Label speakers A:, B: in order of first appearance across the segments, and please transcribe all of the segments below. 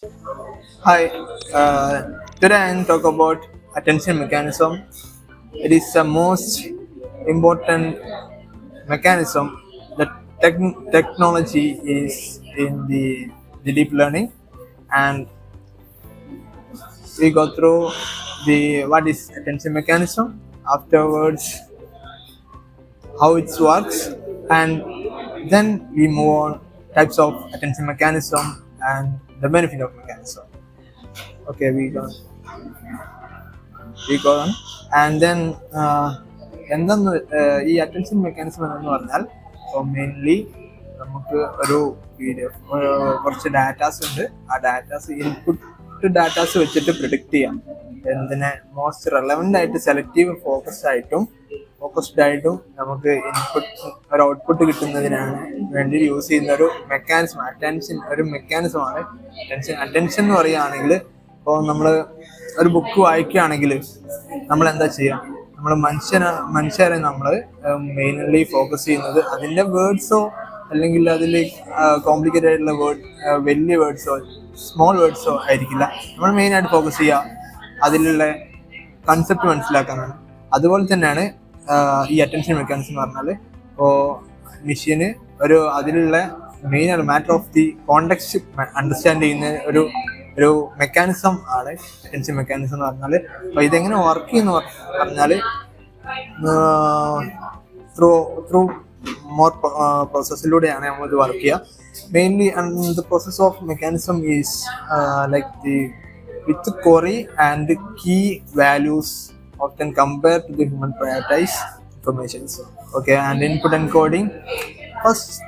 A: Hi, today I am talk about attention mechanism. It is the most important mechanism that technology is in the deep learning, and we go through the what is attention mechanism. Afterwards, how it works, and then we move on types of attention mechanism and the benefit of mechanism. Okay, we go on and then എന്തെന്ന് ഈ attention mechanism എന്ന് പറഞ്ഞാൽ mainly നമുക്ക് ഒരു video കുറച്ച് datas ഉണ്ട്. ആ datas input datas വെച്ചിട്ട് പ്രിഡിക്റ്റ് ചെയ്യാം എന്തിനെ മോസ്റ്റ് റെലവൻ്റ് ആയിട്ട് സെലക്റ്റീവ് ഫോക്കസ്ഡ് ആയിട്ടും നമുക്ക് ഒരു ഔട്ട്പുട്ട് കിട്ടുന്നതിനാണ് വേണ്ടി യൂസ് ചെയ്യുന്ന ഒരു മെക്കാനിസം. ഒരു മെക്കാനിസമാണ് അറ്റൻഷൻ എന്ന് പറയുകയാണെങ്കിൽ. ഇപ്പോൾ നമ്മൾ ഒരു ബുക്ക് വായിക്കുകയാണെങ്കിൽ നമ്മൾ എന്താ ചെയ്യുക? നമ്മൾ മനുഷ്യരെ നമ്മൾ മെയിൻലി ഫോക്കസ് ചെയ്യുന്നത് അതിൻ്റെ വേർഡ്സോ അല്ലെങ്കിൽ അതിൽ കോംപ്ലിക്കേറ്റഡ് ആയിട്ടുള്ള വലിയ വേർഡ്സോ സ്മോൾ വേർഡ്സോ ആയിരിക്കില്ല. നമ്മൾ മെയിനായിട്ട് ഫോക്കസ് ചെയ്യുക അതിലുള്ള കൺസെപ്റ്റ് മനസ്സിലാക്കാനാണ്. അതുപോലെ തന്നെയാണ് ഈ അറ്റൻഷൻ മെക്കാനിസം എന്ന് പറഞ്ഞാൽ. ഇപ്പോൾ മെഷീന് അതിലുള്ള main matter of the context understand ചെയ്യുന്ന ഒരു മെക്കാനിസം ആണ് അറ്റൻഷൻ മെക്കാനിസം എന്ന് പറഞ്ഞാൽ. അപ്പോൾ ഇതെങ്ങനെ വർക്ക് ചെയ്യുന്ന പറഞ്ഞാൽ ത്രൂ മോർ പ്രോസസ്സിലൂടെയാണ് നമ്മൾ ഇത് വർക്ക് ചെയ്യുക. Mainly the process of mechanism is like the with query and key values often compared to the human prioritize informations. Okay, and input encoding.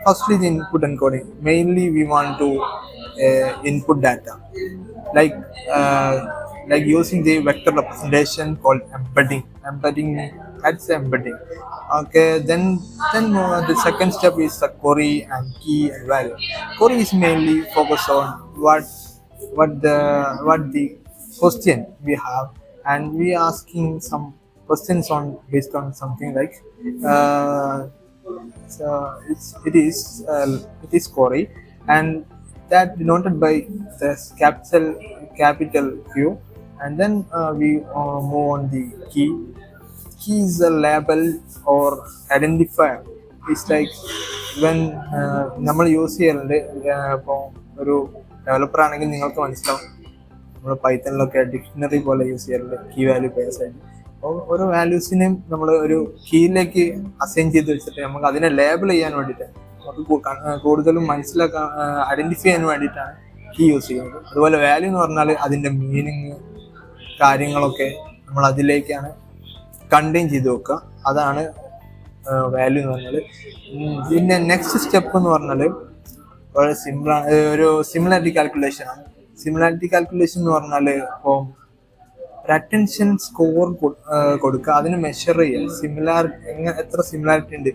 A: Firstly, the input encoding. Mainly, we want to input data, like using the vector representation called embedding. That's embedding. Okay, then the second step is the query and key and value. Query is mainly focused on what the question we have, and we asking some questions based on something like so it is query, and that denoted by the capital Q, and then we move on the key. Key is a label or identifier. It's like when നമ്മൾ use ചെയ്യാറുണ്ട്. ഇപ്പോൾ ഒരു developer ആണെങ്കിൽ നിങ്ങൾക്ക് മനസ്സിലാവും, നമ്മൾ പൈത്തണിലൊക്കെ dictionary പോലെ use ചെയ്യാറുണ്ട് കീ വാല്യൂ പേഴ്സ് ആയിട്ട്. അപ്പോൾ ഓരോ വാല്യൂസിനെയും നമ്മൾ ഒരു കീയിലേക്ക് അസൈൻ ചെയ്ത് വെച്ചിട്ട് നമുക്ക് അതിനെ ലേബിൾ ചെയ്യാൻ വേണ്ടിയിട്ട് നമുക്ക് കൂടുതലും മനസ്സിലാക്കാൻ ഐഡൻറ്റിഫൈ ചെയ്യാൻ വേണ്ടിയിട്ടാണ് കീ യൂസ് ചെയ്യുന്നത്. അതുപോലെ വാല്യൂ എന്ന് പറഞ്ഞാൽ അതിൻ്റെ മീനിങ് കാര്യങ്ങളൊക്കെ നമ്മൾ അതിലേക്കാണ് കണ്ടെയ്ൻ ചെയ്ത് വെക്കുക. അതാണ് വാല്യൂ എന്ന് പറഞ്ഞാൽ. പിന്നെ നെക്സ്റ്റ് സ്റ്റെപ്പ് എന്ന് പറഞ്ഞാൽ വളരെ സിമ്പിളാണ്, ഒരു സിമിലാരിറ്റി കാൽക്കുലേഷൻ ആണ്. സിമിലാരിറ്റി കാൽക്കുലേഷൻ എന്ന് പറഞ്ഞാൽ ഇപ്പോൾ ഒരു അറ്റൻഷൻ സ്കോർ കൊടുക്കുക, അതിന് മെഷർ ചെയ്യുക എത്ര സിമിലാരിറ്റി ഉണ്ട്.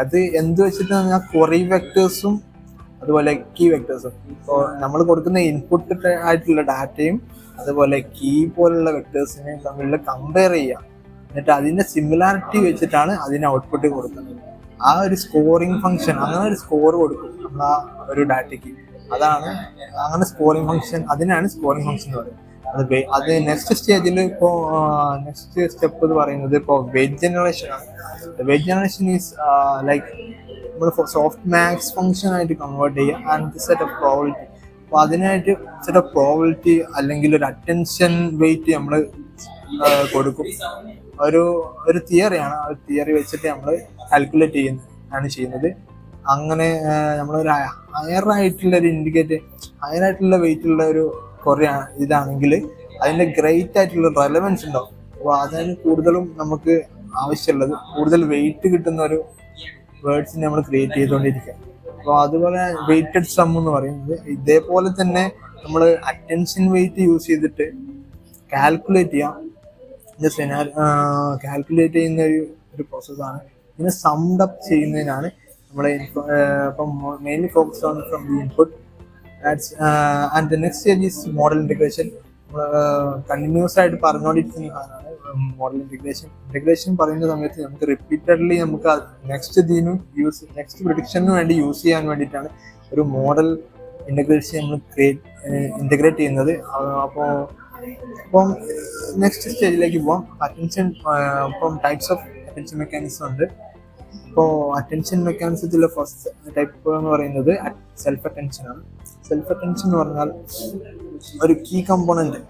A: അത് എന്ത് വെച്ചിട്ട് പറഞ്ഞാൽ ക്വറി വെക്ടേഴ്സും അതുപോലെ കീ വെക്ടേഴ്സും. ഇപ്പോൾ നമ്മൾ കൊടുക്കുന്ന ഇൻപുട്ട് ആയിട്ടുള്ള ഡാറ്റയും അതുപോലെ കീ പോലുള്ള വെക്ടേഴ്സിനെ തമ്മിൽ കമ്പയർ ചെയ്യുക. എന്നിട്ട് അതിൻ്റെ സിമിലാരിറ്റി വെച്ചിട്ടാണ് അതിന് ഔട്ട്പുട്ട് കൊടുക്കുന്നത്. ആ ഒരു സ്കോറിങ് ഫംഗ്ഷൻ, അങ്ങനെ ഒരു സ്കോർ കൊടുക്കും നമ്മൾ ആ ഒരു ഡാറ്റയ്ക്ക്. അങ്ങനെ സ്കോറിങ് ഫംഗ്ഷൻ, അതിനാണ് സ്കോറിങ് ഫംഗ്ഷൻ എന്ന് പറയുന്നത്. അത് നെക്സ്റ്റ് സ്റ്റേജിൽ നെക്സ്റ്റ് സ്റ്റെപ്പ് എന്ന് പറയുന്നത് ഇപ്പോൾ വെയ്റ്റ് ജനറേഷൻ ആണ്. വെയ്റ്റ് ജനറേഷൻ ഈസ് ലൈക്ക് നമ്മൾ സോഫ്റ്റ് മാക്സ് ഫംഗ്ഷൻ ആയിട്ട് കൺവേർട്ട് ചെയ്യുക ആൻഡ് സെറ്റ് ഓഫ് പ്രോബിലിറ്റി. അപ്പോൾ അതിനായിട്ട് സെറ്റ് ഓഫ് പ്രോബിലിറ്റി അല്ലെങ്കിൽ ഒരു അറ്റൻഷൻ വെയിറ്റ് നമ്മൾ കൊടുക്കും. ഒരു തിയറിയാണ്. ആ തിയറി വെച്ചിട്ട് നമ്മൾ കാൽക്കുലേറ്റ് ചെയ്യുന്നത്. അങ്ങനെ നമ്മളൊരു ഹയർ ആയിട്ടുള്ള വെയിറ്റ് ഉള്ള ഒരു കുറേ ഇതാണെങ്കിൽ അതിൻ്റെ ഗ്രേറ്റ് ആയിട്ടുള്ള റെലവൻസ് ഉണ്ടാവും. അപ്പോൾ അതിന് കൂടുതലും നമുക്ക് ആവശ്യമുള്ളത് കൂടുതൽ വെയിറ്റ് കിട്ടുന്ന ഒരു വേർഡ്സിനെ നമ്മൾ ക്രിയേറ്റ് ചെയ്തുകൊണ്ടിരിക്കുക. അപ്പോൾ അതുപോലെ വെയിറ്റഡ് സം എന്ന് പറയുന്നത് ഇതേപോലെ തന്നെ നമ്മൾ അറ്റൻഷൻ വെയിറ്റ് യൂസ് ചെയ്തിട്ട് കാൽക്കുലേറ്റ് ചെയ്യാം. കാൽക്കുലേറ്റ് ചെയ്യുന്ന ഒരു പ്രോസസ്സാണ്. ഇതിനെ സമ്മഡ് അപ്പ് ചെയ്യുന്നതിനാണ് നമ്മൾ ഇപ്പം mainly focus on from the input. And the next stage is model integration. Continuous ആയിട്ട് പറഞ്ഞുകൊണ്ടിരിക്കുന്ന സാധനമാണ് മോഡൽ ഇൻറ്റഗ്രേഷൻ പറയുന്ന സമയത്ത് നമുക്ക് റിപ്പീറ്റഡ്ലി നമുക്ക് നെക്സ്റ്റ് പ്രിഡിക്ഷന് വേണ്ടി യൂസ് ചെയ്യാൻ വേണ്ടിയിട്ടാണ് ഒരു മോഡൽ ഇൻറ്റഗ്രേഷൻ നമ്മൾ ഇൻ്റഗ്രേറ്റ് ചെയ്യുന്നത്. അപ്പോൾ അപ്പം നെക്സ്റ്റ് സ്റ്റേജിലേക്ക് പോവാം. അറ്റൻഷൻ, ഇപ്പം ടൈപ്സ് ഓഫ് അറ്റൻഷൻ മെക്കാനിസം ഉണ്ട്. ഇപ്പോൾ അറ്റൻഷൻ മെക്കാനിസത്തിലെ ഫസ്റ്റ് ടൈപ്പ് എന്ന് പറയുന്നത് സെൽഫ് അറ്റൻഷൻ ആണ്. സെൽഫ് അറ്റൻഷൻ എന്ന് പറഞ്ഞാൽ ഒരു കീ കമ്പോണന്റ്.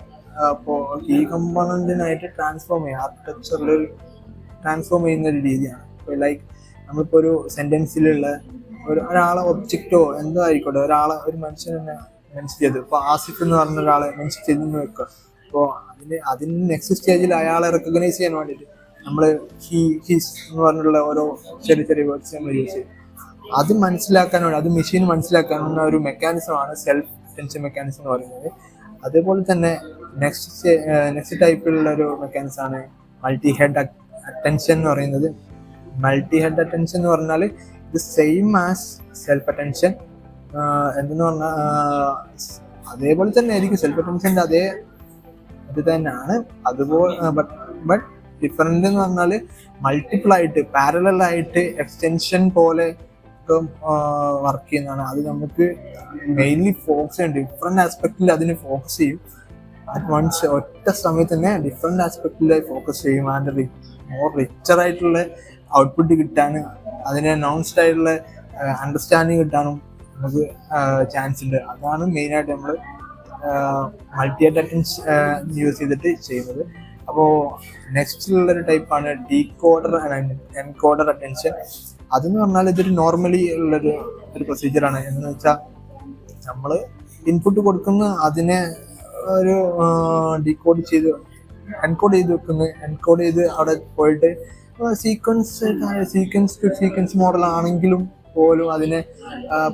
A: അപ്പോൾ കീ കമ്പോണന്റിനായിട്ട് ട്രാൻസ്ഫോം ചെയ്യുക, ആർക്കിടെക്ചറിൽ ട്രാൻസ്ഫോം ചെയ്യുന്ന ഒരു രീതിയാണ്. ഇപ്പോൾ ലൈക്ക് നമ്മളിപ്പോൾ ഒരു സെൻറ്റൻസിലുള്ള ഒരാളെ ഒബ്ജക്റ്റോ എന്തോ ആയിക്കോട്ടെ, ഒരു മനുഷ്യനെ മെൻഷൻ ചെയ്തു. ഇപ്പോൾ ആസിഫ് എന്ന് പറഞ്ഞ ഒരാളെ മെൻഷൻ ചെയ്തെന്ന് വെക്കുക. അപ്പോൾ അതിന് നെക്സ്റ്റ് സ്റ്റേജിൽ അയാളെ റെക്കഗ്നൈസ് ചെയ്യാൻ വേണ്ടിയിട്ട് നമ്മൾ ഹിസ് എന്ന് പറഞ്ഞുള്ള ഓരോ ചെറിയ ചെറിയ വേർഡ്സ് നമ്മൾ യൂസ് ചെയ്യും. അത് മനസ്സിലാക്കാൻ വേണ്ടി, അത് മെഷീൻ മനസ്സിലാക്കാനുള്ള ഒരു മെക്കാനിസമാണ് സെൽഫ് അറ്റൻഷൻ മെക്കാനിസം എന്ന് പറയുന്നത്. അതേപോലെ തന്നെ നെക്സ്റ്റ് ടൈപ്പിലുള്ള ഒരു മെക്കാനിസമാണ് മൾട്ടി ഹെഡ് അറ്റൻഷൻ എന്ന് പറയുന്നത്. മൾട്ടി ഹെഡ് അറ്റൻഷൻ എന്ന് പറഞ്ഞാൽ ഇത് സെയിം ആസ് സെൽഫ് അറ്റൻഷൻ. എന്തെന്ന് പറഞ്ഞാൽ അതേപോലെ തന്നെ ആയിരിക്കും, സെൽഫ് അറ്റൻഷൻ്റെ അതേ ഇത് തന്നെയാണ്. അതുപോലെ ബട്ട് ഡിഫറെൻ്റ് എന്ന് പറഞ്ഞാൽ മൾട്ടിപ്പിൾ ആയിട്ട്, പാരലൽ ആയിട്ട് എക്സ്റ്റൻഷൻ പോലെ വർക്ക് ചെയ്യുന്നതാണ്. അത് നമുക്ക് മെയിൻലി ഫോക്കസ് ചെയ്യും, ഡിഫറെൻ്റ് ആസ്പെക്റ്റിൽ അതിന് ഫോക്കസ് ചെയ്യും. അറ്റ് വൺസ് ഒറ്റ സമയത്ത് തന്നെ ഡിഫറെൻ്റ് ആസ്പെക്റ്റിൽ ഫോക്കസ് ചെയ്യും. ആൻഡ് മോർ റിച്ചർ ആയിട്ടുള്ള ഔട്ട്പുട്ട് കിട്ടാനും അതിനെ നോൺസ്റ്റ് ആയിട്ടുള്ള അണ്ടർസ്റ്റാൻഡിങ് കിട്ടാനും നമുക്ക് ചാൻസ് ഉണ്ട്. അതാണ് മെയിനായിട്ട് നമ്മൾ മൾട്ടി ഹെഡ് അറ്റൻഷൻ യൂസ് ചെയ്തിട്ട് ചെയ്യുന്നത്. അപ്പോൾ നെക്സ്റ്റിലുള്ളൊരു ടൈപ്പാണ് ഡീകോഡർ ആൻഡ് എൻകോഡർ അറ്റൻഷൻ. അതെന്ന് പറഞ്ഞാൽ ഇതൊരു നോർമലി ഉള്ളൊരു പ്രൊസീജിയറാണ്. എന്ന് വെച്ചാൽ നമ്മൾ ഇൻപുട്ട് കൊടുക്കുന്ന അതിനെ ഒരു ഡീകോഡ് ചെയ്ത് എൻകോഡ് ചെയ്ത് വെക്കുന്നു. എൻകോഡ് ചെയ്ത് അവിടെ പോയിട്ട് സീക്വൻസ് ടു സീക്വൻസ് മോഡൽ ആണെങ്കിലും പോലും അതിനെ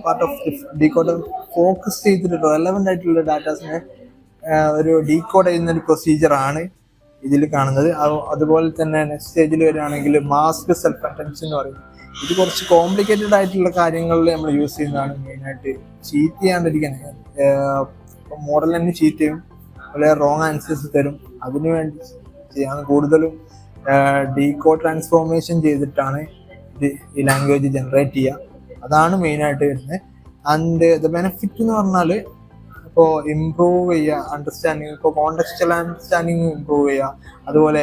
A: പാർട്ട് ഓഫ് ഡീകോഡർ ഫോക്കസ് ചെയ്തിട്ട് റെലവൻ്റ് ആയിട്ടുള്ള ഡാറ്റാസിനെ ഒരു ഡീകോഡ് ചെയ്യുന്ന ഒരു പ്രൊസീജിയറാണ് ഇതിൽ കാണുന്നത്. അതുപോലെ തന്നെ നെക്സ്റ്റ് സ്റ്റേജിൽ വരികയാണെങ്കിൽ മാസ്ക് സെൽഫ് അറ്റൻഷൻ എന്ന് പറയും. ഇത് കുറച്ച് കോംപ്ലിക്കേറ്റഡ് ആയിട്ടുള്ള കാര്യങ്ങളിൽ നമ്മൾ യൂസ് ചെയ്യുന്നതാണ്. മെയിനായിട്ട് ചീറ്റ് ചെയ്യാണ്ടിരിക്കാൻ, മോഡൽ തന്നെ ചീറ്റ് ചെയ്യും, അതുപോലെ റോങ് ആൻസേഴ്സ് തരും. അതിനു വേണ്ടി ചെയ്യാൻ കൂടുതലും ഡീകോഡ് ട്രാൻസ്ഫോർമേഷൻ ചെയ്തിട്ടാണ് ഇത് ഈ ലാംഗ്വേജ് ജനറേറ്റ് ചെയ്യുക. അതാണ് മെയിനായിട്ട് വരുന്നത്. ആൻഡ് ദ ബെനിഫിറ്റ് എന്ന് പറഞ്ഞാൽ ഇപ്പോൾ ഇംപ്രൂവ് ചെയ്യുക അണ്ടർസ്റ്റാൻഡിങ്, ഇപ്പോൾ കോണ്ടെക്സ്റ്റൽ അണ്ടർസ്റ്റാൻഡിങ് ഇംപ്രൂവ് ചെയ്യുക, അതുപോലെ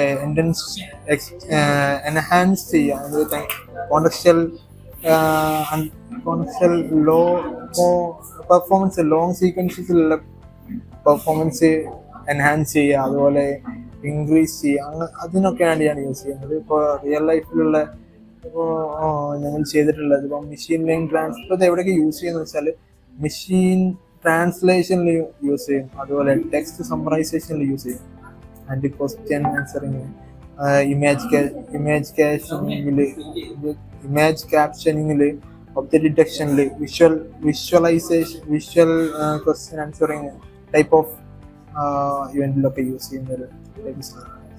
A: എൻഹാൻസ് ചെയ്യുക. കോണ്ടെക്സ്റ്റൽ ലോ പെർഫോമൻസ്, ലോങ് സീക്വൻസസിലുള്ള പെർഫോമൻസ് എൻഹാൻസ് ചെയ്യുക, അതുപോലെ ഇൻക്രീസ് ചെയ്യുക. അതിനൊക്കെ വേണ്ടിയാണ് യൂസ് ചെയ്യുന്നത്. ഇപ്പോൾ റിയൽ ലൈഫിലുള്ള ഇപ്പോൾ ഞങ്ങൾ ചെയ്തിട്ടുള്ളത് ഇപ്പോൾ മെഷീൻ ലേണിംഗ് ട്രാൻസ്ഫർ എവിടെയൊക്കെ യൂസ് ചെയ്യുന്നത് വെച്ചാൽ മെഷീൻ ട്രാൻസ്ലേഷനിൽ യൂസ് ചെയ്യും, അതുപോലെ ടെക്സ്റ്റ് സമ്മറൈസേഷനിൽ യൂസ് ചെയ്യും, ആൻഡ് ക്വസ്റ്റ്യൻ ആൻസറിങ്, ഇമേജ് ക്യാപ്ഷനിങ്ങിൽ, ഒബ്ജക്റ്റ് ഡിറ്റക്ഷനിൽ, visualisation, visual question answering type of ഇവൻറ്റിലൊക്കെ യൂസ് ചെയ്യുന്ന ഒരു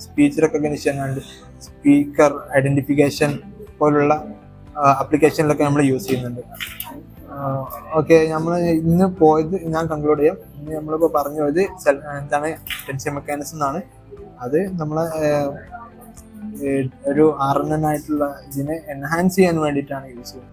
A: speech recognition and speaker identification പോലുള്ള ആപ്ലിക്കേഷനിലൊക്കെ നമ്മൾ യൂസ് ചെയ്യുന്നുണ്ട്. ഓക്കെ, നമ്മൾ ഇന്ന് പോയത് ഞാൻ കൺക്ലൂഡ് ചെയ്യാം. ഇന്ന് നമ്മളിപ്പോൾ പറഞ്ഞു പോയത് എന്താണ് അറ്റൻഷൻ മെക്കാനിസം എന്നാണ്. അത് നമ്മളെ ഒരു RNN ആയിട്ടുള്ള ഇതിനെ എൻഹാൻസ് ചെയ്യാൻ വേണ്ടിയിട്ടാണ് യൂസ് ചെയ്യുന്നത്.